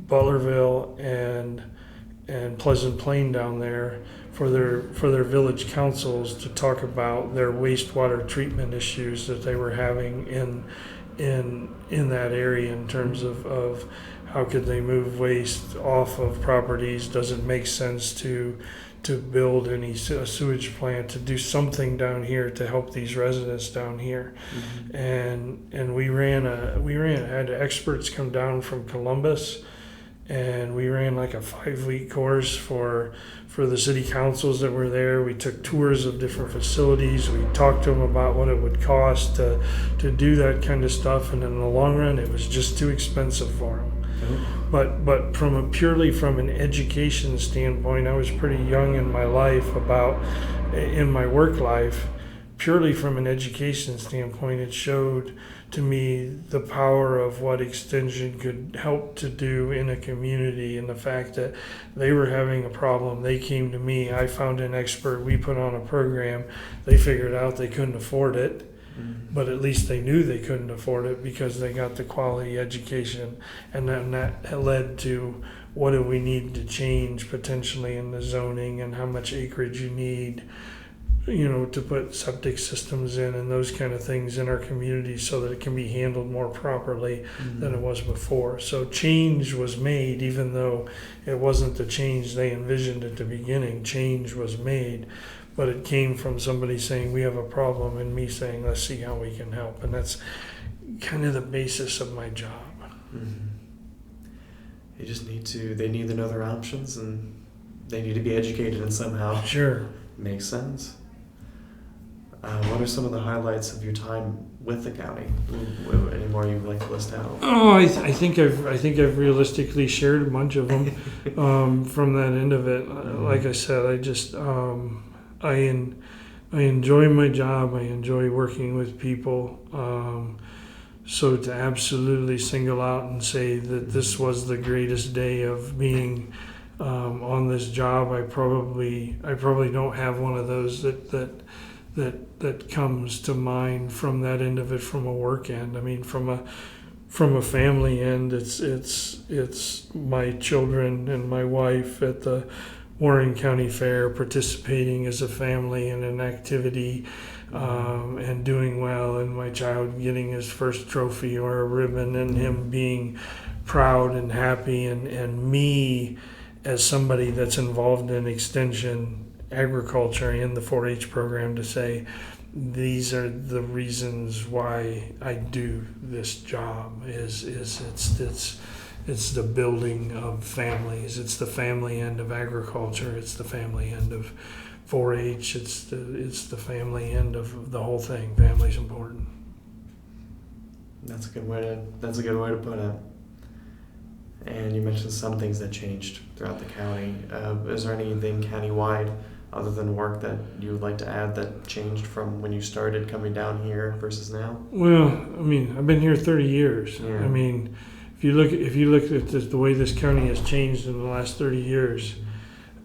Butlerville and Pleasant Plain down there for their village councils to talk about their wastewater treatment issues that they were having in that area, in terms of how could they move waste off of properties. Does it make sense to build a sewage plant, to do something down here to help these residents down here? And we had experts come down from Columbus, and we ran like a 5-week course for the city councils that were there. We took tours of different facilities. We talked to them about what it would cost to do that kind of stuff, and in the long run it was just too expensive for them. But purely from an education standpoint, I was pretty young in my life, in my work life. Purely from an education standpoint, it showed to me the power of what Extension could help to do in a community, and the fact that they were having a problem. They came to me, I found an expert, we put on a program. They figured out they couldn't afford it, but at least they knew they couldn't afford it because they got the quality education, and then that led to what do we need to change potentially in the zoning, and how much acreage you need, to put septic systems in and those kind of things in our community so that it can be handled more properly than it was before. So change was made, even though it wasn't the change they envisioned at the beginning. Change was made, but it came from somebody saying we have a problem, and me saying let's see how we can help. And that's kind of the basis of my job. They need to know their options, and they need to be educated in somehow. Sure. Makes sense. What are some of the highlights of your time with the county? Any more you'd like to list out? Oh, I think I've realistically shared a bunch of them from that end of it. Like I said, I enjoy my job. I enjoy working with people. So to absolutely single out and say that this was the greatest day of being on this job, I probably don't have one of those that comes to mind from that end of it, from a work end. I mean, from a family end, it's my children and my wife at the Warren County Fair, participating as a family in an activity, and doing well, and my child getting his first trophy or a ribbon, and him being proud and happy, and me as somebody that's involved in extension agriculture and the 4-H program to say, these are the reasons why I do this job. It's the building of families. It's the family end of agriculture. It's the family end of 4-H. It's the family end of the whole thing. Family's important. That's a good way to put it. And you mentioned some things that changed throughout the county. Is there anything countywide other than work that you would like to add that changed from when you started coming down here versus now? Well, I mean, I've been here 30 years. Yeah. I mean, if you look at the way this county has changed in the last 30 years,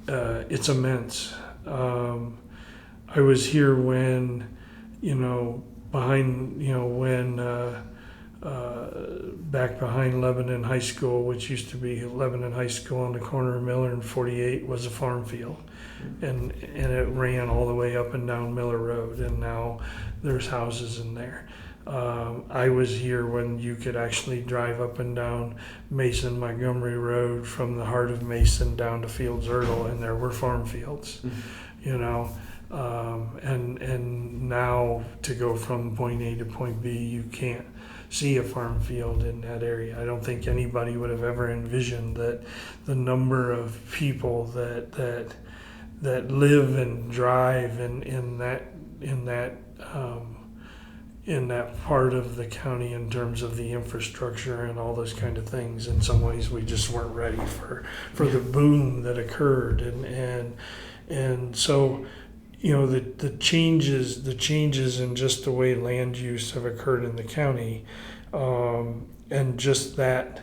it's immense. I was here when, back behind Lebanon High School, which used to be Lebanon High School on the corner of Miller and 48, was a farm field. And it ran all the way up and down Miller Road, and now there's houses in there. I was here when you could actually drive up and down Mason Montgomery Road from the heart of Mason down to Fields Erdel, and there were farm fields, and now to go from point A to point B, you can't see a farm field in that area. I don't think anybody would have ever envisioned that the number of people that live and drive in that part of the county in terms of the infrastructure and all those kind of things. In some ways, we just weren't ready for the boom that occurred, and so the changes in just the way land use have occurred in the county, and just that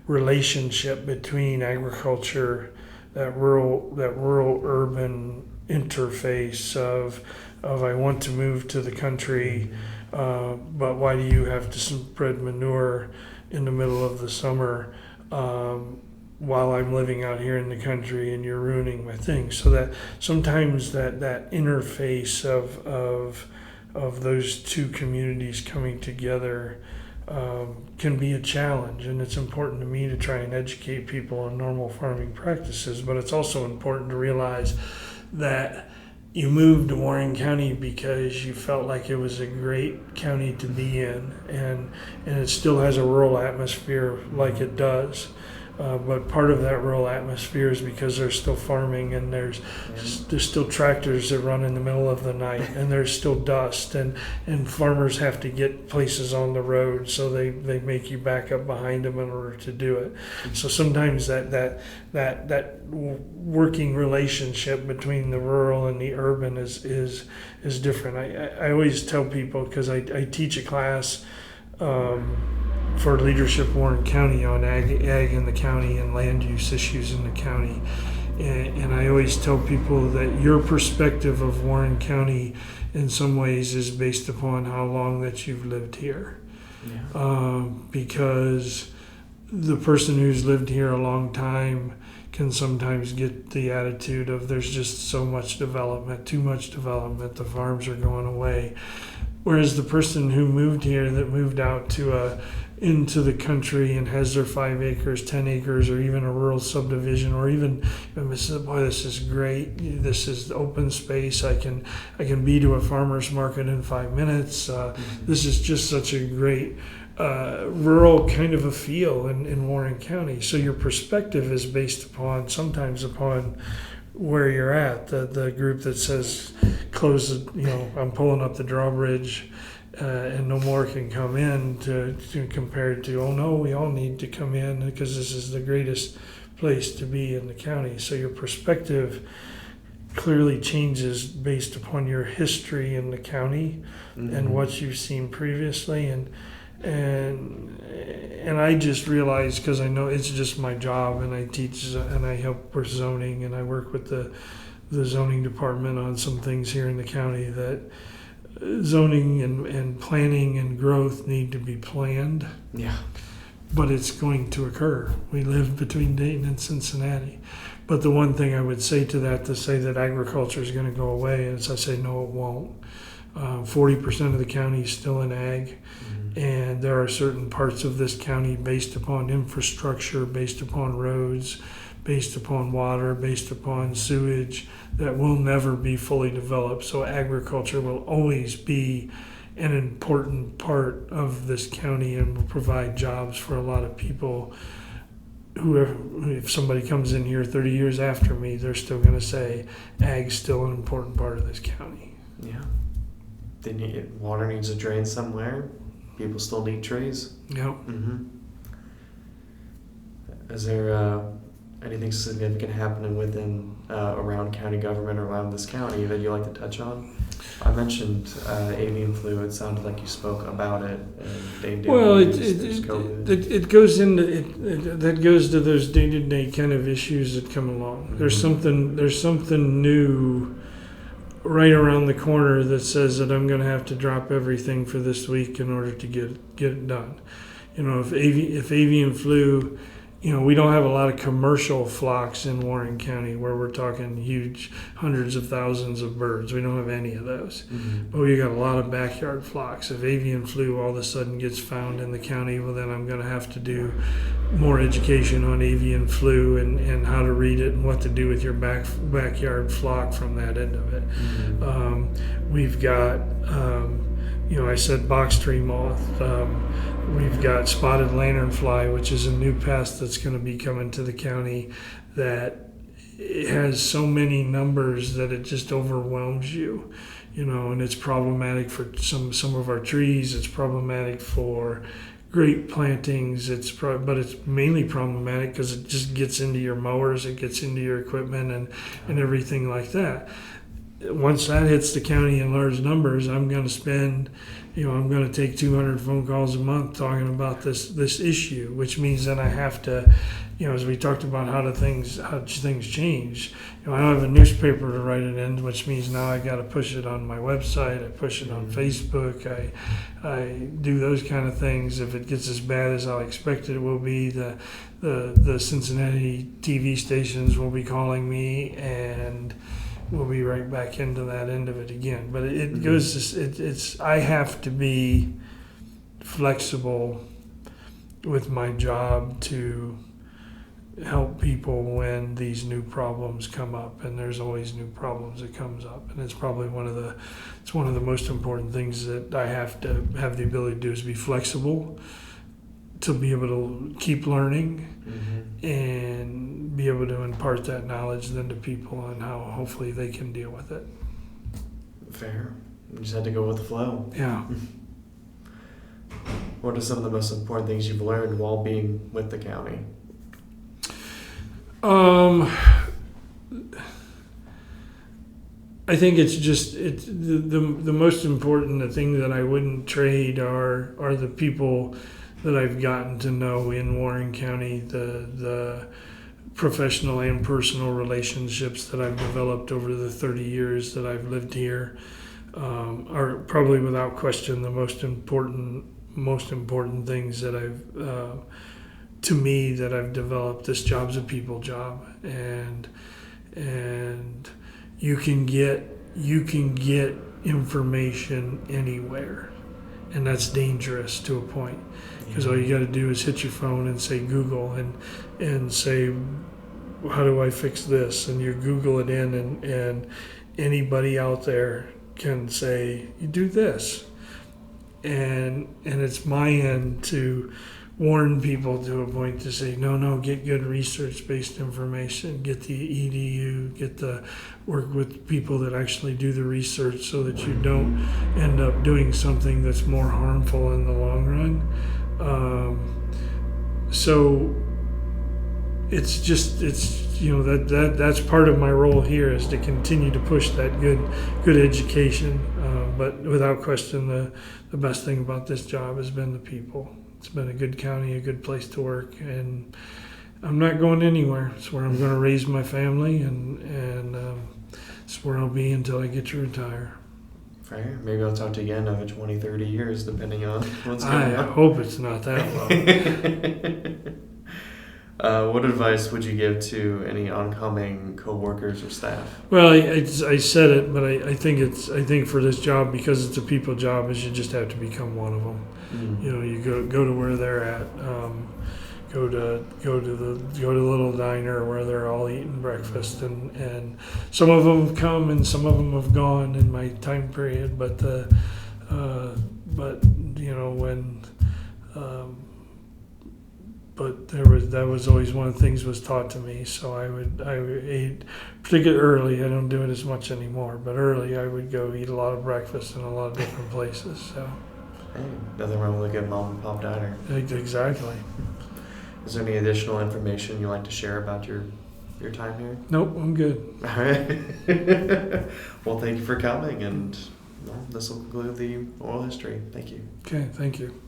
relationship between agriculture, that rural urban interface of I want to move to the country, but why do you have to spread manure in the middle of the summer while I'm living out here in the country and you're ruining my thing? So that sometimes that interface of those two communities coming together can be a challenge, and it's important to me to try and educate people on normal farming practices, but it's also important to realize that you moved to Warren County because you felt like it was a great county to be in, and it still has a rural atmosphere like it does. But part of that rural atmosphere is because there's still farming, and there's still tractors that run in the middle of the night, and there's still dust, and farmers have to get places on the road, so they make you back up behind them in order to do it. So sometimes that working relationship between the rural and the urban is different. I always tell people, because I teach a class for leadership Warren County on ag in the county and land use issues in the county, and I always tell people that your perspective of Warren County in some ways is based upon how long that you've lived here. Because the person who's lived here a long time can sometimes get the attitude of there's just so much development, too much development, the farms are going away. Whereas the person who moved here, that moved out into the country and has their 5 acres, 10 acres, or even a rural subdivision, or even says, boy, this is great. This is open space. I can be to a farmer's market in 5 minutes. This is just such a great rural kind of a feel in Warren County. So your perspective is based sometimes upon where you're at. The group that says close, I'm pulling up the drawbridge and no more can come in, to compared to, oh no, we all need to come in because this is the greatest place to be in the county. So your perspective clearly changes based upon your history in the county and what you've seen previously, and I just realized, because I know it's just my job, and I teach and I help with zoning, and I work with the zoning department on some things here in the county, that zoning and planning and growth need to be planned. But it's going to occur. We live between Dayton and Cincinnati. But the one thing I would say to that, to say that agriculture is going to go away, is I say no, it won't. 40% of the county is still in ag, and there are certain parts of this county based upon infrastructure, based upon roads, based upon water, based upon sewage, that will never be fully developed. So agriculture will always be an important part of this county and will provide jobs for a lot of people. Whoever, if somebody comes in here 30 years after me, they're still going to say ag's still an important part of this county. Yeah. Water needs to drain somewhere. People still need trees. Yep. Is there anything significant happening within around county government or around this county that you'd like to touch on? I mentioned avian flu. It sounded like you spoke about it. And Well, there's COVID. it goes into that goes to those day-to-day kind of issues that come along. There's something new right around the corner that says that I'm going to have to drop everything for this week in order to get it done. If avian flu, we don't have a lot of commercial flocks in Warren County where we're talking huge hundreds of thousands of birds. We don't have any of those. But we got a lot of backyard flocks. If avian flu all of a sudden gets found in the county, well, then I'm going to have to do more education on avian flu and how to read it and what to do with your backyard flock from that end of it. We've got, I said box tree moth. We've got spotted lanternfly, which is a new pest that's going to be coming to the county that it has so many numbers that it just overwhelms you, and it's problematic for some of our trees. It's problematic for grape plantings. But it's mainly problematic because it just gets into your mowers, it gets into your equipment and everything like that. Once that hits the county in large numbers, I'm going to spend, I'm going to take 200 phone calls a month talking about this issue, which means then I have to, as we talked about how things change, I don't have a newspaper to write it in, which means now I got to push it on my website. I push it on Facebook. I do those kind of things. If it gets as bad as I expected it will be, the Cincinnati TV stations will be calling me and we'll be right back into that end of it again. But it goes. I have to be flexible with my job to help people when these new problems come up, and there's always new problems that comes up, and it's probably one of the most important things that I have to have the ability to do is be flexible, to be able to keep learning and be able to impart that knowledge then to people and how hopefully they can deal with it. Fair. You just had to go with the flow. Yeah. What are some of the most important things you've learned while being with the county? I think it's just the most important. The thing that I wouldn't trade are the people that I've gotten to know in Warren County, the professional and personal relationships that I've developed over the 30 years that I've lived here are probably without question the most important things that to me that I've developed. This job's a people job, and you can get information anywhere, and that's dangerous to a point. Because all you got to do is hit your phone and say Google and say, how do I fix this? And you Google it in, and anybody out there can say, you do this. And it's my end to warn people to a point to say, no, get good research-based information, get the EDU, get the work with people that actually do the research so that you don't end up doing something that's more harmful in the long run. So that's part of my role here is to continue to push that good education. But without question, the best thing about this job has been the people. It's been a good county, a good place to work, and I'm not going anywhere. It's where I'm going to raise my family, and it's where I'll be until I get to retire. Fair. Maybe I'll talk to you again over 20, 30 years, depending on what's going on. I hope it's not that long. What advice would you give to any oncoming coworkers or staff? Well, I said it, but I think for this job, because it's a people job, is you just have to become one of them. You know, you go to where they're at. Go to the little diner where they're all eating breakfast, and some of them have come and some of them have gone in my time period. But you know when. But that was always one of the things was taught to me. So I would eat, particularly early. I don't do it as much anymore, but early I would go eat a lot of breakfast in a lot of different places. So Hey, nothing wrong with a good mom and pop diner. exactly. Is there any additional information you'd like to share about your time here? Nope, I'm good. All right. Well, thank you for coming, and well, this will conclude the oral history. Thank you. Okay, thank you.